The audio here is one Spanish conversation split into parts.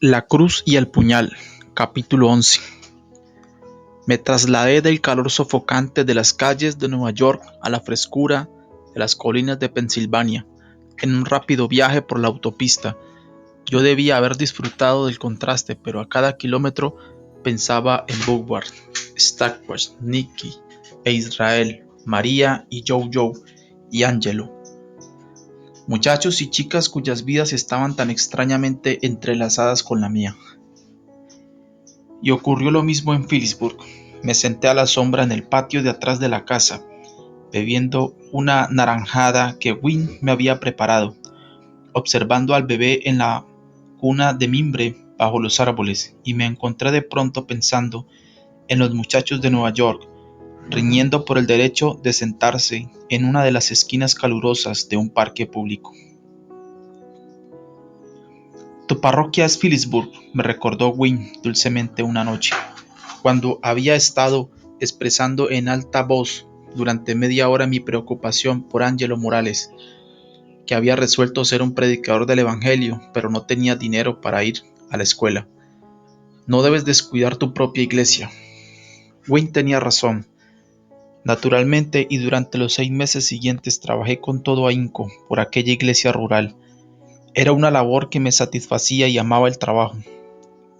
La cruz y el puñal, capítulo 11. Me trasladé del calor sofocante de las calles de Nueva York a la frescura de las colinas de Pensilvania, en un rápido viaje por la autopista. Yo debía haber disfrutado del contraste, pero a cada kilómetro pensaba en Woodward, Stackwell, Nicky e Israel, María y Joe y Angelo. Muchachos y chicas cuyas vidas estaban tan extrañamente entrelazadas con la mía. Y ocurrió lo mismo en Phillipsburg. Me senté a la sombra en el patio de atrás de la casa, bebiendo una naranjada que Wynne me había preparado, observando al bebé en la cuna de mimbre bajo los árboles, y me encontré de pronto pensando en los muchachos de Nueva York, riñendo por el derecho de sentarse en una de las esquinas calurosas de un parque público. Tu parroquia es Phillipsburg, me recordó Wynne dulcemente una noche, cuando había estado expresando en alta voz durante media hora mi preocupación por Angelo Morales, que había resuelto ser un predicador del Evangelio, pero no tenía dinero para ir a la escuela. No debes descuidar tu propia iglesia. Wynne tenía razón. Naturalmente, y durante los 6 meses siguientes trabajé con todo ahínco por aquella iglesia rural. Era una labor que me satisfacía y amaba el trabajo,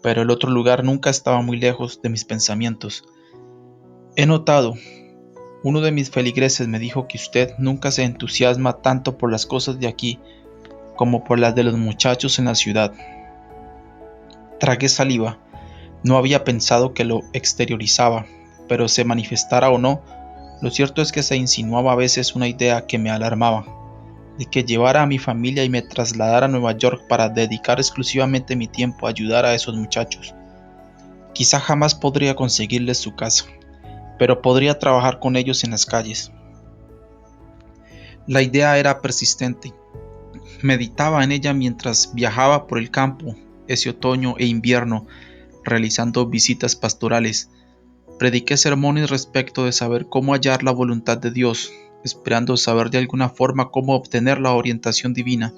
pero el otro lugar nunca estaba muy lejos de mis pensamientos. He notado, uno de mis feligreses me dijo que usted nunca se entusiasma tanto por las cosas de aquí como por las de los muchachos en la ciudad. Tragué saliva. No había pensado que lo exteriorizaba, pero se manifestara o no, lo cierto es que se insinuaba a veces una idea que me alarmaba, de que llevara a mi familia y me trasladara a Nueva York para dedicar exclusivamente mi tiempo a ayudar a esos muchachos. Quizá jamás podría conseguirles su casa, pero podría trabajar con ellos en las calles. La idea era persistente. Meditaba en ella mientras viajaba por el campo ese otoño e invierno, realizando visitas pastorales. Prediqué sermones respecto de saber cómo hallar la voluntad de Dios, esperando saber de alguna forma cómo obtener la orientación divina.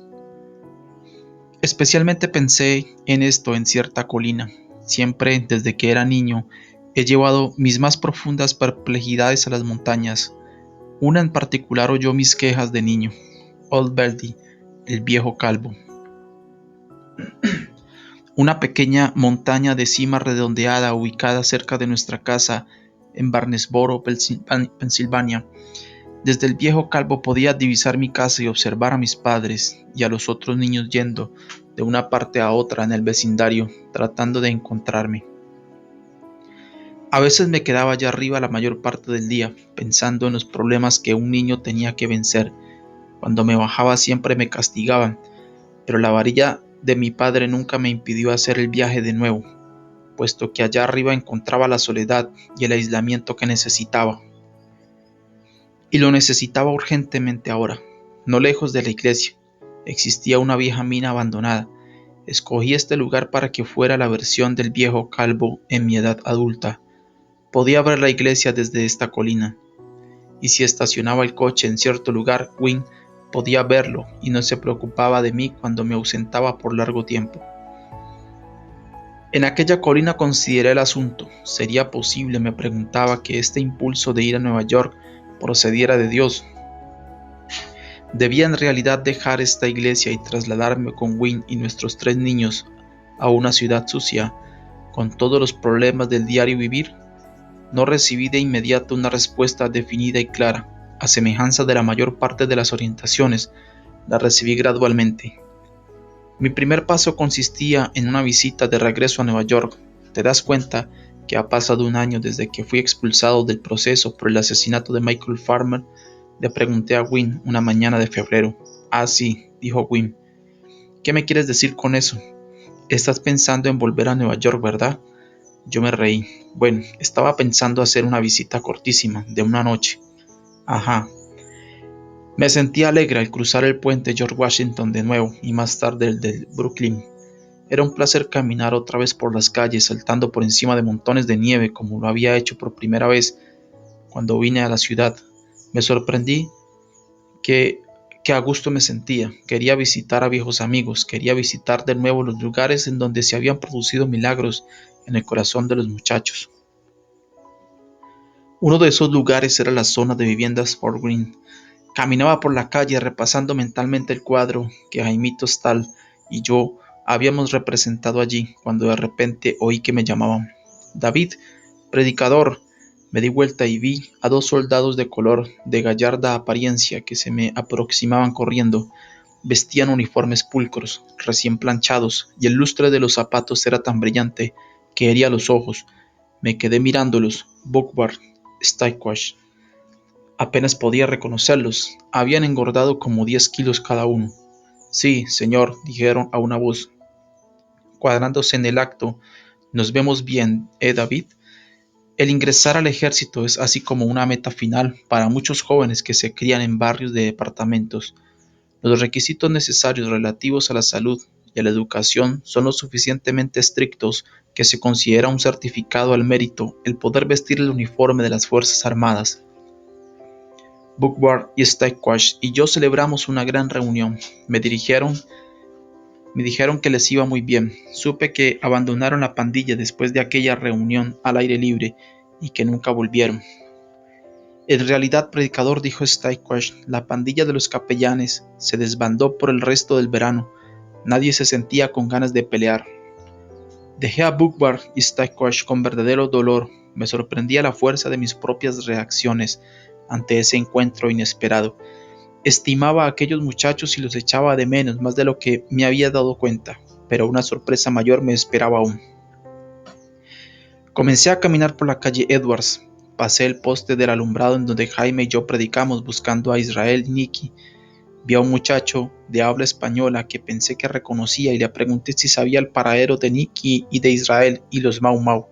Especialmente pensé en esto en cierta colina. Siempre, desde que era niño, he llevado mis más profundas perplejidades a las montañas. Una en particular oyó mis quejas de niño. Old Baldy, el viejo calvo. Una pequeña montaña de cima redondeada ubicada cerca de nuestra casa en Barnesboro, Pensilvania. Desde el viejo calvo podía divisar mi casa y observar a mis padres y a los otros niños yendo de una parte a otra en el vecindario, tratando de encontrarme. A veces me quedaba allá arriba la mayor parte del día, pensando en los problemas que un niño tenía que vencer. Cuando me bajaba siempre me castigaban, pero la varilla de mi padre nunca me impidió hacer el viaje de nuevo, puesto que allá arriba encontraba la soledad y el aislamiento que necesitaba. Y lo necesitaba urgentemente ahora. No lejos de la iglesia existía una vieja mina abandonada. Escogí este lugar para que fuera la versión del viejo calvo en mi edad adulta. Podía ver la iglesia desde esta colina, y si estacionaba el coche en cierto lugar, Wynne podía verlo y no se preocupaba de mí cuando me ausentaba por largo tiempo. En aquella colina consideré el asunto. ¿Sería posible, me preguntaba, que este impulso de ir a Nueva York procediera de Dios? Debía en realidad dejar esta iglesia y trasladarme con Wynne y nuestros 3 niños a una ciudad sucia, con todos los problemas del diario vivir. No recibí de inmediato una respuesta definida y clara. A semejanza de la mayor parte de las orientaciones, la recibí gradualmente. Mi primer paso consistía en una visita de regreso a Nueva York. ¿Te das cuenta que ha pasado un año desde que fui expulsado del proceso por el asesinato de Michael Farmer? Le pregunté a Wynne una mañana de febrero. Ah, sí, dijo Wynne. ¿Qué me quieres decir con eso? Estás pensando en volver a Nueva York, ¿verdad? Yo me reí. Bueno, estaba pensando hacer una visita cortísima, de una noche. Ajá. Me sentí alegre al cruzar el puente George Washington de nuevo y más tarde el del Brooklyn. Era un placer caminar otra vez por las calles, saltando por encima de montones de nieve como lo había hecho por primera vez cuando vine a la ciudad. Me sorprendí que Qué a gusto me sentía. Quería visitar a viejos amigos, quería visitar de nuevo los lugares en donde se habían producido milagros en el corazón de los muchachos. Uno de esos lugares era la zona de viviendas Fort Greene. Caminaba por la calle repasando mentalmente el cuadro que Jaimito Stahl y yo habíamos representado allí, cuando de repente oí que me llamaban. David, predicador. Me di vuelta y vi a dos soldados de color, de gallarda apariencia, que se me aproximaban corriendo. Vestían uniformes pulcros, recién planchados, y el lustre de los zapatos era tan brillante que hería los ojos. Me quedé mirándolos. Bookward, Styquash. Apenas podía reconocerlos. Habían engordado como 10 kilos cada uno. Sí, señor, dijeron a una voz, cuadrándose en el acto. Nos vemos bien, David? El ingresar al ejército es así como una meta final para muchos jóvenes que se crían en barrios de departamentos. Los requisitos necesarios relativos a la salud y a la educación son lo suficientemente estrictos que se considera un certificado al mérito el poder vestir el uniforme de las Fuerzas Armadas. Bookward y Styquash y yo celebramos una gran reunión. Me dijeron que les iba muy bien. Supe que abandonaron la pandilla después de aquella reunión al aire libre y que nunca volvieron. En realidad, predicador, dijo Styquash, la pandilla de los capellanes se desbandó por el resto del verano. Nadie se sentía con ganas de pelear. Dejé a Bookward y Styquash con verdadero dolor. Me sorprendía la fuerza de mis propias reacciones ante ese encuentro inesperado. Estimaba a aquellos muchachos y los echaba de menos más de lo que me había dado cuenta, pero una sorpresa mayor me esperaba aún. Comencé a caminar por la calle Edwards. Pasé el poste del alumbrado en donde Jaime y yo predicamos buscando a Israel y Nicky. Vi a un muchacho de habla española que pensé que reconocía y le pregunté si sabía el paradero de Nicky y de Israel y los Mau Mau.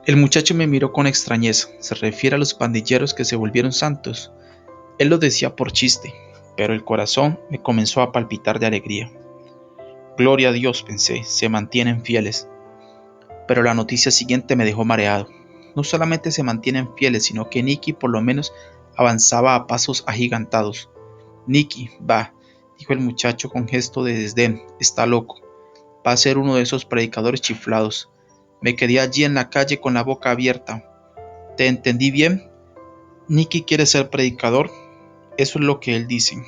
El muchacho me miró con extrañeza. ¿Se refiere a los pandilleros que se volvieron santos? Él lo decía por chiste, pero el corazón me comenzó a palpitar de alegría. Gloria a Dios, pensé, se mantienen fieles. Pero la noticia siguiente me dejó mareado. No solamente se mantienen fieles, sino que Nicky por lo menos avanzaba a pasos agigantados. Nicky, va, dijo el muchacho con gesto de desdén, está loco. Va a ser uno de esos predicadores chiflados. Me quedé allí en la calle con la boca abierta. ¿Te entendí bien? Nicky quiere ser predicador. Eso es lo que él dice.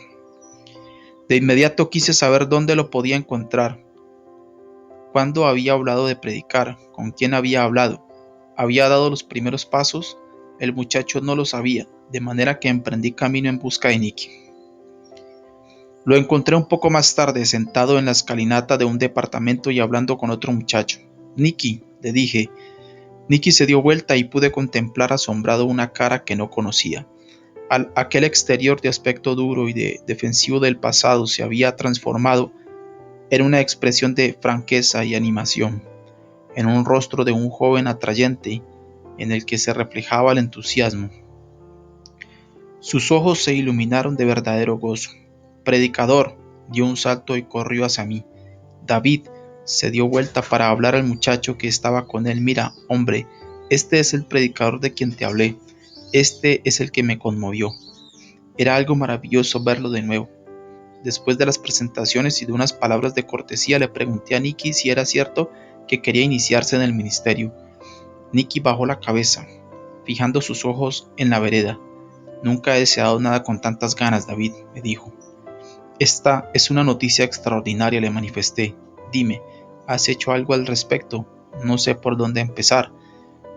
De inmediato quise saber dónde lo podía encontrar. ¿Cuándo había hablado de predicar? ¿Con quién había hablado? ¿Había dado los primeros pasos? El muchacho no lo sabía, de manera que emprendí camino en busca de Nicky. Lo encontré un poco más tarde, sentado en la escalinata de un departamento y hablando con otro muchacho. Nicky, le dije. Nicky se dio vuelta y pude contemplar asombrado una cara que no conocía. Aquel exterior de aspecto duro y defensivo del pasado se había transformado en una expresión de franqueza y animación, en un rostro de un joven atrayente en el que se reflejaba el entusiasmo. Sus ojos se iluminaron de verdadero gozo. Predicador, dio un salto y corrió hacia mí. David se dio vuelta para hablar al muchacho que estaba con él. Mira, hombre, este es el predicador de quien te hablé. Este es el que me conmovió. Era algo maravilloso verlo de nuevo. Después de las presentaciones y de unas palabras de cortesía, le pregunté a Nicky si era cierto que quería iniciarse en el ministerio. Nicky bajó la cabeza, fijando sus ojos en la vereda. Nunca he deseado nada con tantas ganas, David, me dijo. Esta es una noticia extraordinaria, le manifesté. Dime, ¿has hecho algo al respecto? No sé por dónde empezar.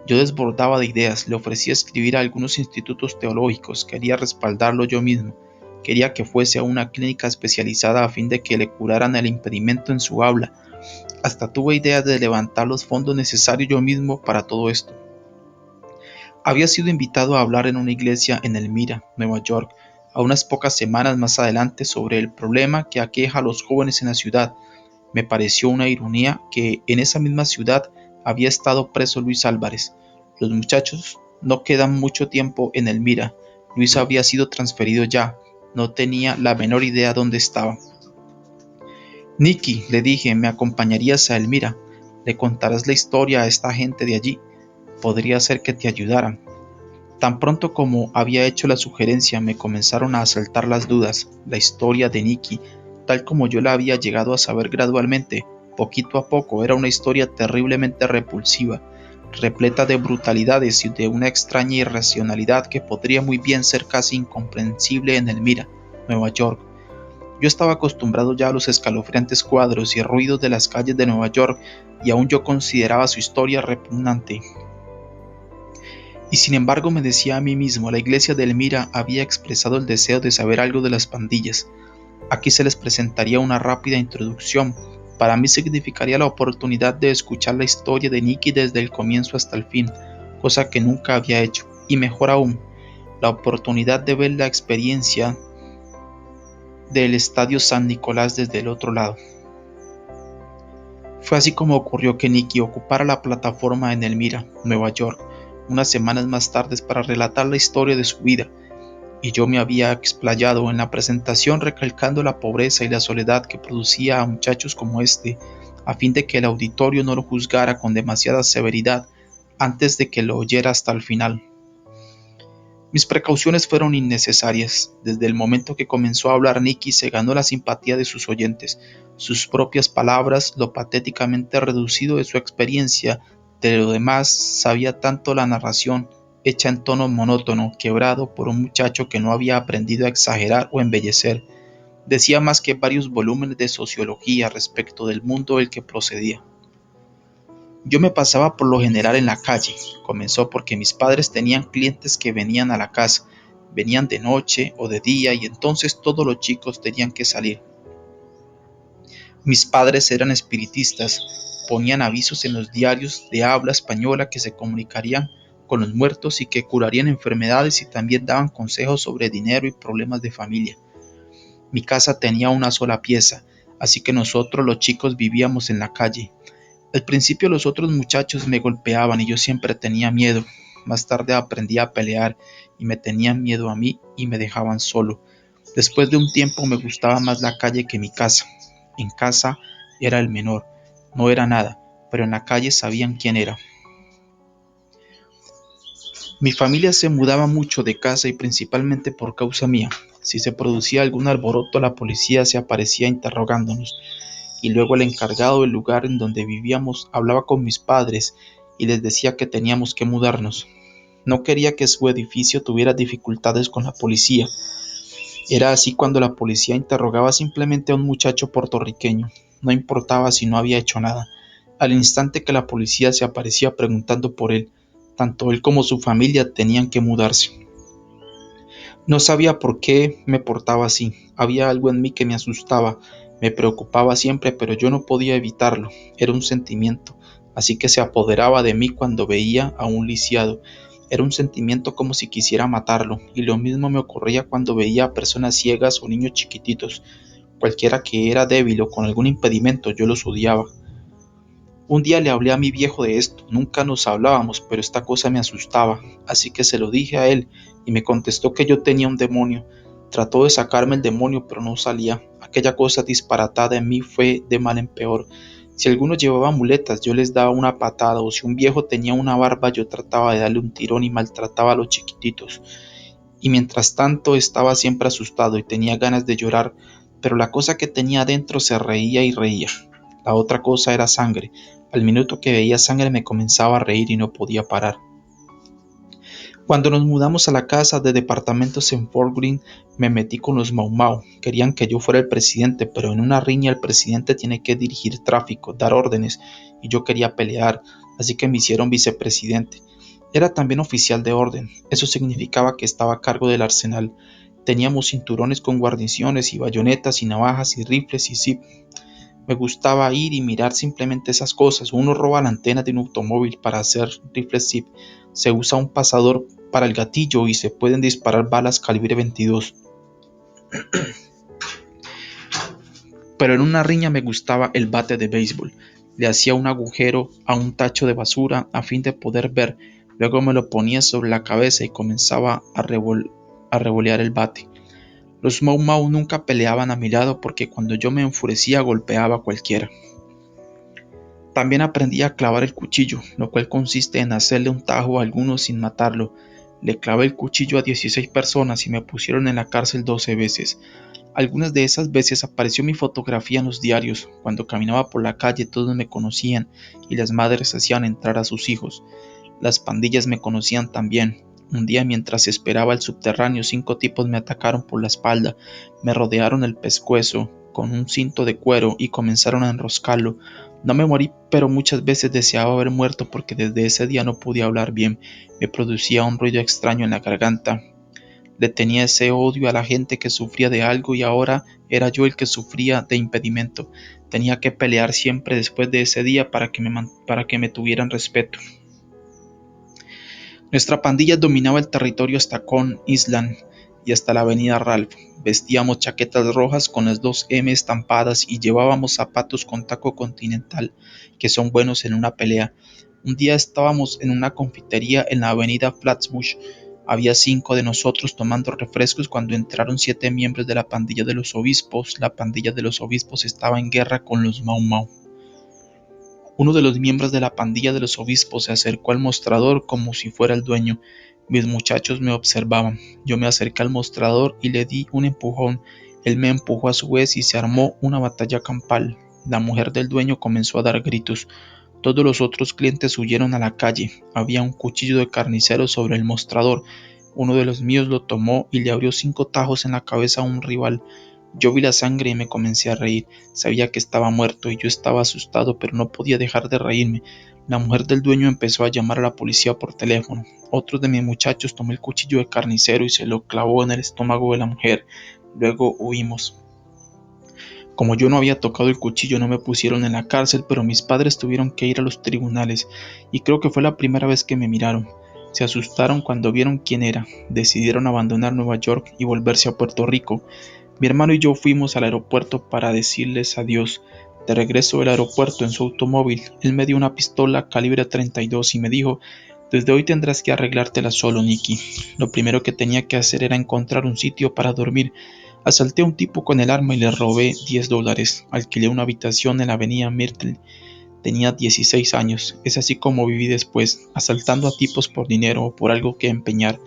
Yo desbordaba de ideas, le ofrecí escribir a algunos institutos teológicos, quería respaldarlo yo mismo, quería que fuese a una clínica especializada a fin de que le curaran el impedimento en su habla. Hasta tuve ideas de levantar los fondos necesarios yo mismo para todo esto. Había sido invitado a hablar en una iglesia en Elmira, Nueva York, a unas pocas semanas más adelante sobre el problema que aqueja a los jóvenes en la ciudad. Me pareció una ironía que en esa misma ciudad había estado preso Luis Álvarez. Los muchachos no quedan mucho tiempo en Elmira. Luis había sido transferido ya. No tenía la menor idea dónde estaba. Nicky, le dije, me acompañarías a Elmira. Le contarás la historia a esta gente de allí. Podría ser que te ayudaran. Tan pronto como había hecho la sugerencia, me comenzaron a asaltar las dudas. La historia de Nicky, tal como yo la había llegado a saber gradualmente, poquito a poco, era una historia terriblemente repulsiva, repleta de brutalidades y de una extraña irracionalidad que podría muy bien ser casi incomprensible en Elmira, Nueva York. Yo estaba acostumbrado ya a los escalofriantes cuadros y ruidos de las calles de Nueva York, y aún yo consideraba su historia repugnante. Y sin embargo me decía a mí mismo, la iglesia de Elmira había expresado el deseo de saber algo de las pandillas. Aquí se les presentaría una rápida introducción. Para mí significaría la oportunidad de escuchar la historia de Nicky desde el comienzo hasta el fin, cosa que nunca había hecho. Y mejor aún, la oportunidad de ver la experiencia del Estadio San Nicolás desde el otro lado. Fue así como ocurrió que Nicky ocupara la plataforma en Elmira, Nueva York, unas semanas más tarde para relatar la historia de su vida, y yo me había explayado en la presentación recalcando la pobreza y la soledad que producía a muchachos como este, a fin de que el auditorio no lo juzgara con demasiada severidad antes de que lo oyera hasta el final. Mis precauciones fueron innecesarias. Desde el momento que comenzó a hablar Nicky se ganó la simpatía de sus oyentes. Sus propias palabras, lo patéticamente reducido de su experiencia, de lo demás sabía tanto la narración, hecha en tono monótono, quebrado por un muchacho que no había aprendido a exagerar o embellecer. Decía más que varios volúmenes de sociología respecto del mundo del que procedía. Yo me pasaba por lo general en la calle. Comenzó porque mis padres tenían clientes que venían a la casa. Venían de noche o de día y entonces todos los chicos tenían que salir. Mis padres eran espiritistas. Ponían avisos en los diarios de habla española que se comunicarían con los muertos y que curarían enfermedades, y también daban consejos sobre dinero y problemas de familia. Mi casa tenía una sola pieza, así que nosotros los chicos vivíamos en la calle. Al principio los otros muchachos me golpeaban y yo siempre tenía miedo. Más tarde aprendí a pelear y me tenían miedo a mí y me dejaban solo. Después de un tiempo me gustaba más la calle que mi casa. En casa era el menor, no era nada, pero en la calle sabían quién era. Mi familia se mudaba mucho de casa y principalmente por causa mía. Si se producía algún alboroto, la policía se aparecía interrogándonos, y luego el encargado del lugar en donde vivíamos hablaba con mis padres y les decía que teníamos que mudarnos. No quería que su edificio tuviera dificultades con la policía. Era así cuando la policía interrogaba simplemente a un muchacho puertorriqueño. No importaba si no había hecho nada. Al instante que la policía se aparecía preguntando por él, tanto él como su familia tenían que mudarse. No sabía por qué me portaba así. Había algo en mí que me asustaba, me preocupaba siempre, pero yo no podía evitarlo. Era un sentimiento, así que se apoderaba de mí cuando veía a un lisiado. Era un sentimiento como si quisiera matarlo, y lo mismo me ocurría cuando veía a personas ciegas o niños chiquititos. Cualquiera que era débil o con algún impedimento, yo los odiaba. Un día le hablé a mi viejo de esto. Nunca nos hablábamos, pero esta cosa me asustaba, así que se lo dije a él y me contestó que yo tenía un demonio. Trató de sacarme el demonio, pero no salía. Aquella cosa disparatada en mí fue de mal en peor. Si alguno llevaba muletas, yo les daba una patada, o si un viejo tenía una barba, yo trataba de darle un tirón y maltrataba a los chiquititos. Y mientras tanto estaba siempre asustado y tenía ganas de llorar, pero la cosa que tenía dentro se reía y reía. La otra cosa era sangre. Al minuto que veía sangre me comenzaba a reír y no podía parar. Cuando nos mudamos a la casa de departamentos en Fort Greene, me metí con los Mau Mau. Querían que yo fuera el presidente, pero en una riña el presidente tiene que dirigir tráfico, dar órdenes, y yo quería pelear, así que me hicieron vicepresidente. Era también oficial de orden. Eso significaba que estaba a cargo del arsenal. Teníamos cinturones con guarniciones y bayonetas y navajas y rifles y zip. Me gustaba ir y mirar simplemente esas cosas. Uno roba la antena de un automóvil para hacer rifles zip. Se usa un pasador para el gatillo y se pueden disparar balas calibre 22. Pero en una riña me gustaba el bate de béisbol. Le hacía un agujero a un tacho de basura a fin de poder ver. Luego me lo ponía sobre la cabeza y comenzaba a revolear el bate. Los Mau Mau nunca peleaban a mi lado porque cuando yo me enfurecía golpeaba a cualquiera. También aprendí a clavar el cuchillo, lo cual consiste en hacerle un tajo a alguno sin matarlo. Le clavé el cuchillo a 16 personas y me pusieron en la cárcel 12 veces. Algunas de esas veces apareció mi fotografía en los diarios. Cuando caminaba por la calle todos me conocían y las madres hacían entrar a sus hijos. Las pandillas me conocían también. Un día mientras esperaba el subterráneo, 5 tipos me atacaron por la espalda, me rodearon el pescuezo con un cinto de cuero y comenzaron a enroscarlo. No me morí, pero muchas veces deseaba haber muerto porque desde ese día no podía hablar bien. Me producía un ruido extraño en la garganta. Le tenía ese odio a la gente que sufría de algo y ahora era yo el que sufría de impedimento. Tenía que pelear siempre después de ese día para que me tuvieran respeto. Nuestra pandilla dominaba el territorio hasta Coney Island y hasta la avenida Ralph. Vestíamos chaquetas rojas con las 2M estampadas y llevábamos zapatos con taco continental, que son buenos en una pelea. Un día estábamos en una confitería en la avenida Flatbush. Había 5 de nosotros tomando refrescos cuando entraron 7 miembros de la pandilla de los obispos. La pandilla de los obispos estaba en guerra con los Mau Mau. Uno de los miembros de la pandilla de los obispos se acercó al mostrador como si fuera el dueño. Mis muchachos me observaban. Yo me acerqué al mostrador y le di un empujón. Él me empujó a su vez y se armó una batalla campal. La mujer del dueño comenzó a dar gritos. Todos los otros clientes huyeron a la calle. Había un cuchillo de carnicero sobre el mostrador. Uno de los míos lo tomó y le abrió 5 tajos en la cabeza a un rival. Yo vi la sangre y me comencé a reír. Sabía que estaba muerto y yo estaba asustado, pero no podía dejar de reírme. La mujer del dueño empezó a llamar a la policía por teléfono. Otro de mis muchachos tomó el cuchillo de carnicero y se lo clavó en el estómago de la mujer. Luego huimos. Como yo no había tocado el cuchillo, no me pusieron en la cárcel, pero mis padres tuvieron que ir a los tribunales, y creo que fue la primera vez que me miraron. Se asustaron cuando vieron quién era. Decidieron abandonar Nueva York y volverse a Puerto Rico. Mi hermano y yo fuimos al aeropuerto para decirles adiós. De regreso del aeropuerto en su automóvil, él me dio una pistola calibre 32 y me dijo: desde hoy tendrás que arreglártela solo, Nicky. Lo primero que tenía que hacer era encontrar un sitio para dormir. Asalté a un tipo con el arma y le robé $10. Alquilé una habitación en la avenida Myrtle. Tenía 16 años. Es así como viví después, asaltando a tipos por dinero o por algo que empeñar.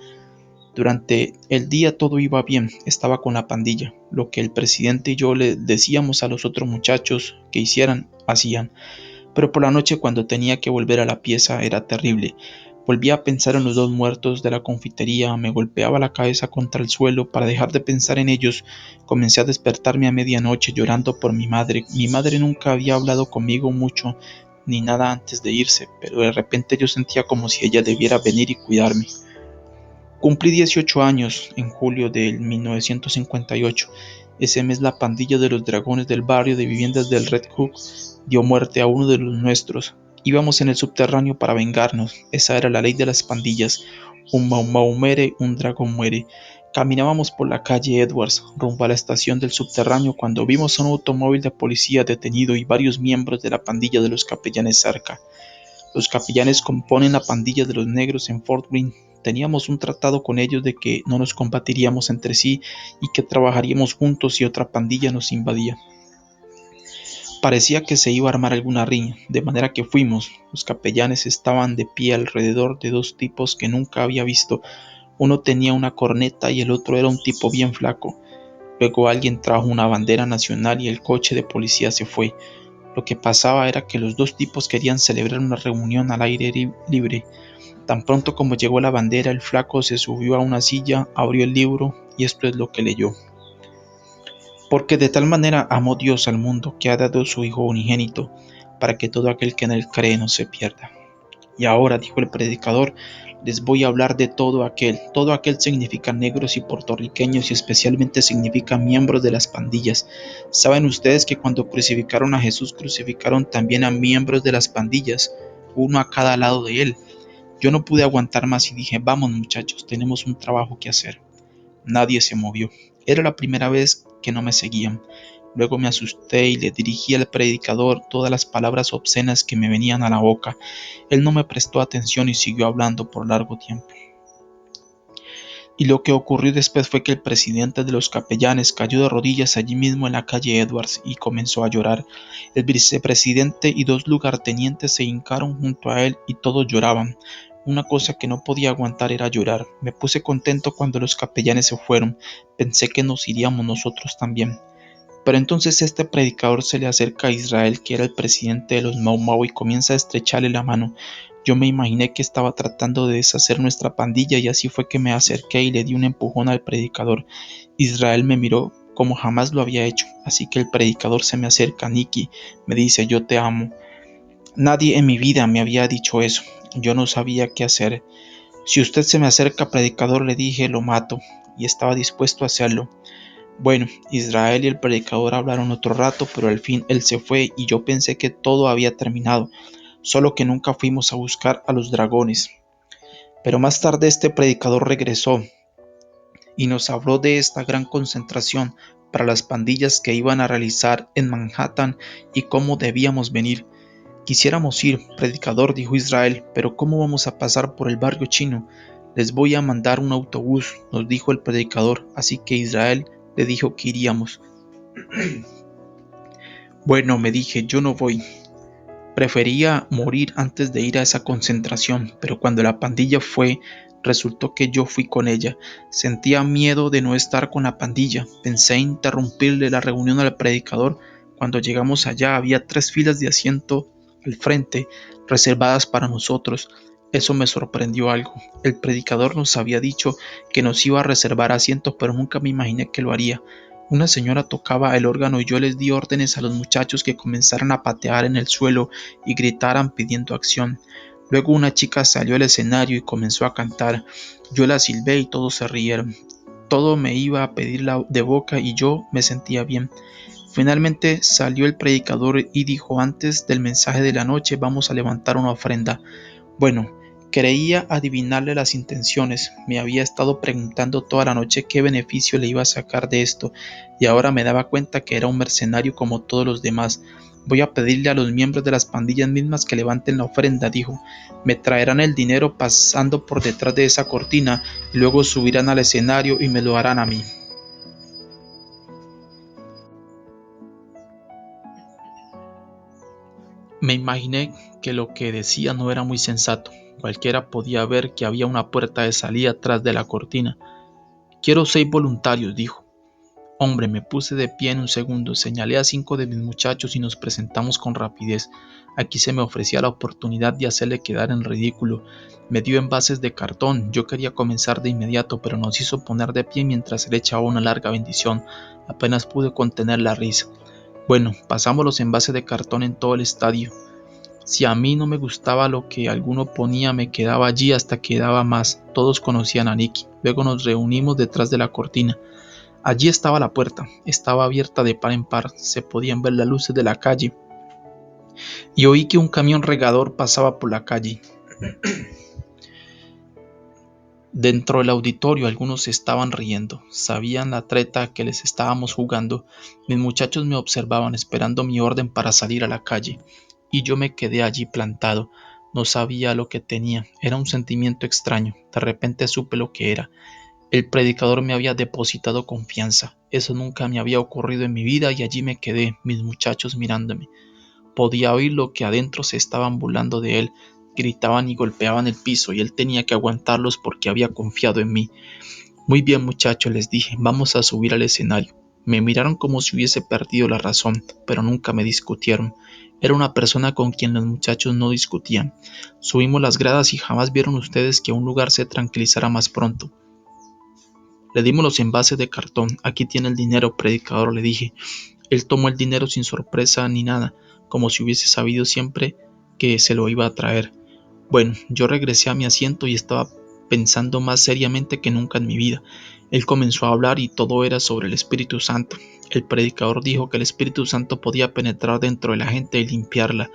Durante el día todo iba bien, estaba con la pandilla. Lo que el presidente y yo le decíamos a los otros muchachos que hicieran, hacían. Pero por la noche cuando tenía que volver a la pieza era terrible. Volvía a pensar en los 2 muertos de la confitería, me golpeaba la cabeza contra el suelo para dejar de pensar en ellos. Comencé a despertarme a medianoche llorando por mi madre. Mi madre nunca había hablado conmigo mucho ni nada antes de irse, pero de repente yo sentía como si ella debiera venir y cuidarme. Cumplí 18 años en julio de 1958. Ese mes la pandilla de los dragones del barrio de viviendas del Red Hook dio muerte a uno de los nuestros. Íbamos en el subterráneo para vengarnos. Esa era la ley de las pandillas. Un Mau Mau muere, un dragón muere. Caminábamos por la calle Edwards, rumbo a la estación del subterráneo, cuando vimos un automóvil de policía detenido y varios miembros de la pandilla de los capellanes cerca. Los capellanes componen la pandilla de los negros en Fort Greene. Teníamos un tratado con ellos de que no nos combatiríamos entre sí y que trabajaríamos juntos si otra pandilla nos invadía. Parecía que se iba a armar alguna riña, de manera que fuimos. Los capellanes estaban de pie alrededor de 2 tipos que nunca había visto. Uno tenía una corneta y el otro era un tipo bien flaco. Luego alguien trajo una bandera nacional y el coche de policía se fue. Lo que pasaba era que los 2 tipos querían celebrar una reunión al aire libre. Tan pronto como llegó la bandera, el flaco se subió a una silla, abrió el libro y esto es lo que leyó. Porque de tal manera amó Dios al mundo que ha dado su Hijo unigénito, para que todo aquel que en él cree no se pierda. Y ahora, dijo el predicador, les voy a hablar de todo aquel. Todo aquel significa negros y puertorriqueños y especialmente significa miembros de las pandillas. ¿Saben ustedes que cuando crucificaron a Jesús crucificaron también a miembros de las pandillas, uno a cada lado de él? Yo no pude aguantar más y dije: vamos muchachos, tenemos un trabajo que hacer. Nadie se movió. Era la primera vez que no me seguían. Luego me asusté y le dirigí al predicador todas las palabras obscenas que me venían a la boca. Él no me prestó atención y siguió hablando por largo tiempo. Y lo que ocurrió después fue que el presidente de los capellanes cayó de rodillas allí mismo en la calle Edwards y comenzó a llorar. El vicepresidente y 2 lugartenientes se hincaron junto a él y todos lloraban. Una cosa que no podía aguantar era llorar. Me puse contento cuando los capellanes se fueron. Pensé que nos iríamos nosotros también. Pero entonces este predicador se le acerca a Israel, que era el presidente de los Mau Mau, y comienza a estrecharle la mano. Yo me imaginé que estaba tratando de deshacer nuestra pandilla y así fue que me acerqué y le di un empujón al predicador. Israel me miró como jamás lo había hecho, así que el predicador se me acerca. Nicky, me dice, yo te amo. Nadie en mi vida me había dicho eso. Yo no sabía qué hacer. Si usted se me acerca, predicador, le dije, lo mato, y estaba dispuesto a hacerlo. Bueno, Israel y el predicador hablaron otro rato, pero al fin él se fue y yo pensé que todo había terminado, solo que nunca fuimos a buscar a los dragones. Pero más tarde este predicador regresó y nos habló de esta gran concentración para las pandillas que iban a realizar en Manhattan y cómo debíamos venir. Quisiéramos ir, predicador, dijo Israel, pero ¿cómo vamos a pasar por el barrio chino? Les voy a mandar un autobús, nos dijo el predicador, así que Israel le dijo que iríamos. Bueno, me dije, yo no voy. Prefería morir antes de ir a esa concentración, pero cuando la pandilla fue, resultó que yo fui con ella. Sentía miedo de no estar con la pandilla. Pensé interrumpirle la reunión al predicador. Cuando llegamos allá había 3 filas de asiento al frente, reservadas para nosotros. Eso me sorprendió algo. El predicador nos había dicho que nos iba a reservar asientos, pero nunca me imaginé que lo haría. Una señora tocaba el órgano y yo les di órdenes a los muchachos que comenzaran a patear en el suelo y gritaran pidiendo acción. Luego una chica salió al escenario y comenzó a cantar. Yo la silbé y todos se rieron. Todo me iba a pedirla de boca y yo me sentía bien. Finalmente salió el predicador y dijo, antes del mensaje de la noche vamos a levantar una ofrenda. Bueno, creía adivinarle las intenciones. Me había estado preguntando toda la noche qué beneficio le iba a sacar de esto, y ahora me daba cuenta que era un mercenario como todos los demás. Voy a pedirle a los miembros de las pandillas mismas que levanten la ofrenda, dijo. Me traerán el dinero pasando por detrás de esa cortina, y luego subirán al escenario y me lo harán a mí. Me imaginé que lo que decía no era muy sensato. Cualquiera podía ver que había una puerta de salida tras de la cortina. Quiero 6 voluntarios, dijo. Hombre, me puse de pie en un segundo, señalé a 5 de mis muchachos y nos presentamos con rapidez. Aquí se me ofrecía la oportunidad de hacerle quedar en ridículo. Me dio envases de cartón. Yo quería comenzar de inmediato, pero nos hizo poner de pie mientras le echaba una larga bendición. Apenas pude contener la risa. Bueno, pasamos los envases de cartón en todo el estadio. Si a mí no me gustaba lo que alguno ponía, me quedaba allí hasta que daba más. Todos conocían a Nicky. Luego nos reunimos detrás de la cortina. Allí estaba la puerta. Estaba abierta de par en par. Se podían ver las luces de la calle. Y oí que un camión regador pasaba por la calle. Dentro del auditorio algunos estaban riendo. Sabían la treta que les estábamos jugando. Mis muchachos me observaban esperando mi orden para salir a la calle. Y yo me quedé allí plantado. No sabía lo que tenía. Era un sentimiento extraño. De repente supe lo que era. El predicador me había depositado confianza. Eso nunca me había ocurrido en mi vida y allí me quedé, mis muchachos mirándome. Podía oír lo que adentro se estaban burlando de él. Gritaban y golpeaban el piso y él tenía que aguantarlos porque había confiado en mí. Muy bien, muchachos, les dije, vamos a subir al escenario. Me miraron como si hubiese perdido la razón, pero nunca me discutieron. Era una persona con quien los muchachos no discutían. Subimos las gradas y jamás vieron ustedes que un lugar se tranquilizara más pronto. Le dimos los envases de cartón. Aquí tiene el dinero, predicador, le dije. Él tomó el dinero sin sorpresa ni nada, como si hubiese sabido siempre que se lo iba a traer. Bueno, yo regresé a mi asiento y estaba pensando más seriamente que nunca en mi vida. Él comenzó a hablar y todo era sobre el Espíritu Santo. El predicador dijo que el Espíritu Santo podía penetrar dentro de la gente y limpiarla.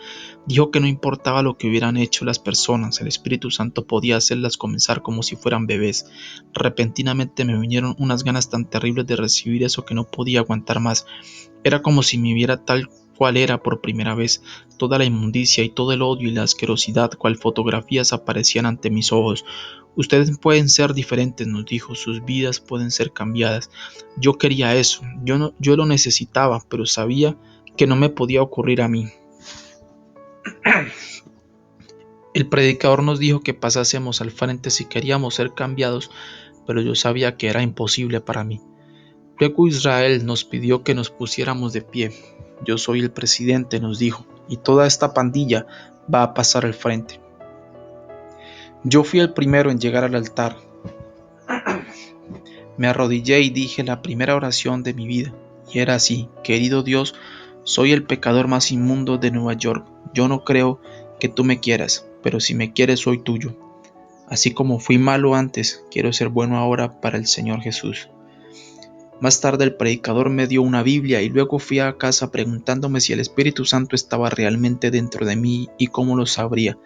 Dijo que no importaba lo que hubieran hecho las personas, el Espíritu Santo podía hacerlas comenzar como si fueran bebés. Repentinamente me vinieron unas ganas tan terribles de recibir eso que no podía aguantar más. Era como si me viera tal cual era por primera vez. Toda la inmundicia y todo el odio y la asquerosidad, cual fotografías, aparecían ante mis ojos. Ustedes pueden ser diferentes, nos dijo, sus vidas pueden ser cambiadas. Yo quería eso, yo lo necesitaba, pero sabía que no me podía ocurrir a mí. El predicador nos dijo que pasásemos al frente si queríamos ser cambiados, pero yo sabía que era imposible para mí. Luego Israel nos pidió que nos pusiéramos de pie. Yo soy el presidente, nos dijo, y toda esta pandilla va a pasar al frente. Yo fui el primero en llegar al altar. Me arrodillé y dije la primera oración de mi vida. Y era así: querido Dios, soy el pecador más inmundo de Nueva York. Yo no creo que tú me quieras, pero si me quieres soy tuyo. Así como fui malo antes, quiero ser bueno ahora para el Señor Jesús. Más tarde el predicador me dio una Biblia y luego fui a casa preguntándome si el Espíritu Santo estaba realmente dentro de mí y cómo lo sabría.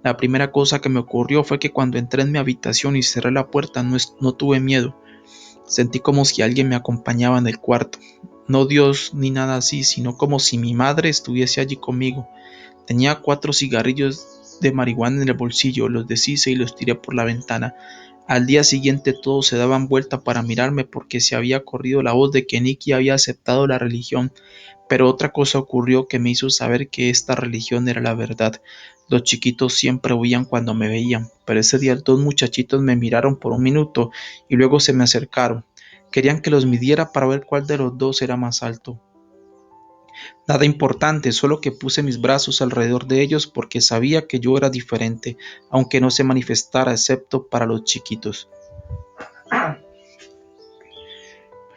La primera cosa que me ocurrió fue que cuando entré en mi habitación y cerré la puerta no tuve miedo. Sentí como si alguien me acompañaba en el cuarto. No Dios ni nada así, sino como si mi madre estuviese allí conmigo. Tenía 4 cigarrillos de marihuana en el bolsillo, los deshice y los tiré por la ventana. Al día siguiente todos se daban vuelta para mirarme porque se había corrido la voz de que Nicky había aceptado la religión, pero otra cosa ocurrió que me hizo saber que esta religión era la verdad. Los chiquitos siempre huían cuando me veían, pero ese día 2 muchachitos me miraron por un minuto y luego se me acercaron. Querían que los midiera para ver cuál de los dos era más alto. Nada importante, solo que puse mis brazos alrededor de ellos porque sabía que yo era diferente, aunque no se manifestara excepto para los chiquitos.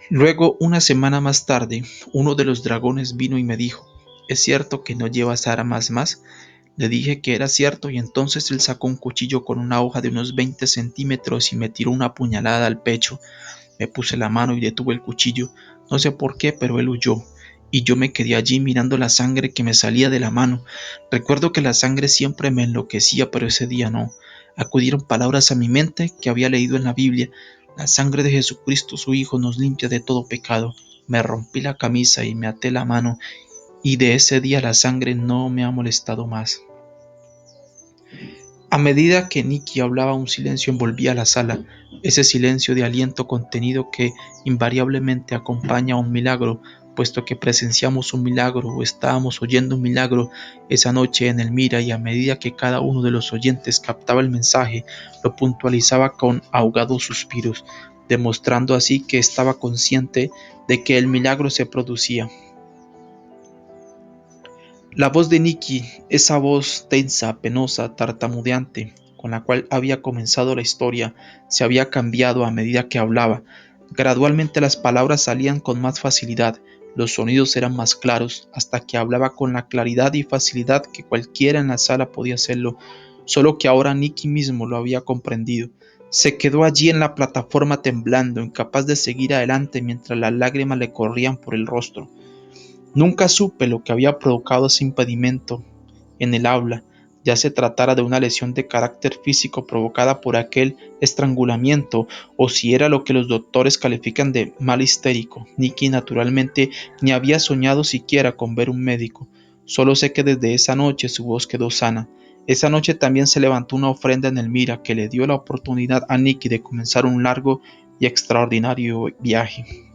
Luego, una semana más tarde, uno de los dragones vino y me dijo: ¿es cierto que no llevas armas más? Le dije que era cierto y entonces él sacó un cuchillo con una hoja de unos 20 centímetros y me tiró una puñalada al pecho. Me puse la mano y detuve el cuchillo. No sé por qué, pero él huyó. Y yo me quedé allí mirando la sangre que me salía de la mano. Recuerdo que la sangre siempre me enloquecía, pero ese día no. Acudieron palabras a mi mente que había leído en la Biblia: la sangre de Jesucristo, su Hijo, nos limpia de todo pecado. Me rompí la camisa y me até la mano, y de ese día la sangre no me ha molestado más. A medida que Nicky hablaba, un silencio envolvía la sala, ese silencio de aliento contenido que invariablemente acompaña a un milagro, puesto que presenciamos un milagro o estábamos oyendo un milagro esa noche en el Mira, y a medida que cada uno de los oyentes captaba el mensaje, lo puntualizaba con ahogados suspiros, demostrando así que estaba consciente de que el milagro se producía. La voz de Nicky, esa voz tensa, penosa, tartamudeante, con la cual había comenzado la historia, se había cambiado a medida que hablaba. Gradualmente las palabras salían con más facilidad, los sonidos eran más claros, hasta que hablaba con la claridad y facilidad que cualquiera en la sala podía hacerlo, solo que ahora Nicky mismo lo había comprendido. Se quedó allí en la plataforma temblando, incapaz de seguir adelante mientras las lágrimas le corrían por el rostro. Nunca supe lo que había provocado ese impedimento en el habla, ya se tratara de una lesión de carácter físico provocada por aquel estrangulamiento o si era lo que los doctores califican de mal histérico. Nicky naturalmente ni había soñado siquiera con ver un médico. Solo sé que desde esa noche su voz quedó sana. Esa noche también se levantó una ofrenda en el Mira que le dio la oportunidad a Nicky de comenzar un largo y extraordinario viaje.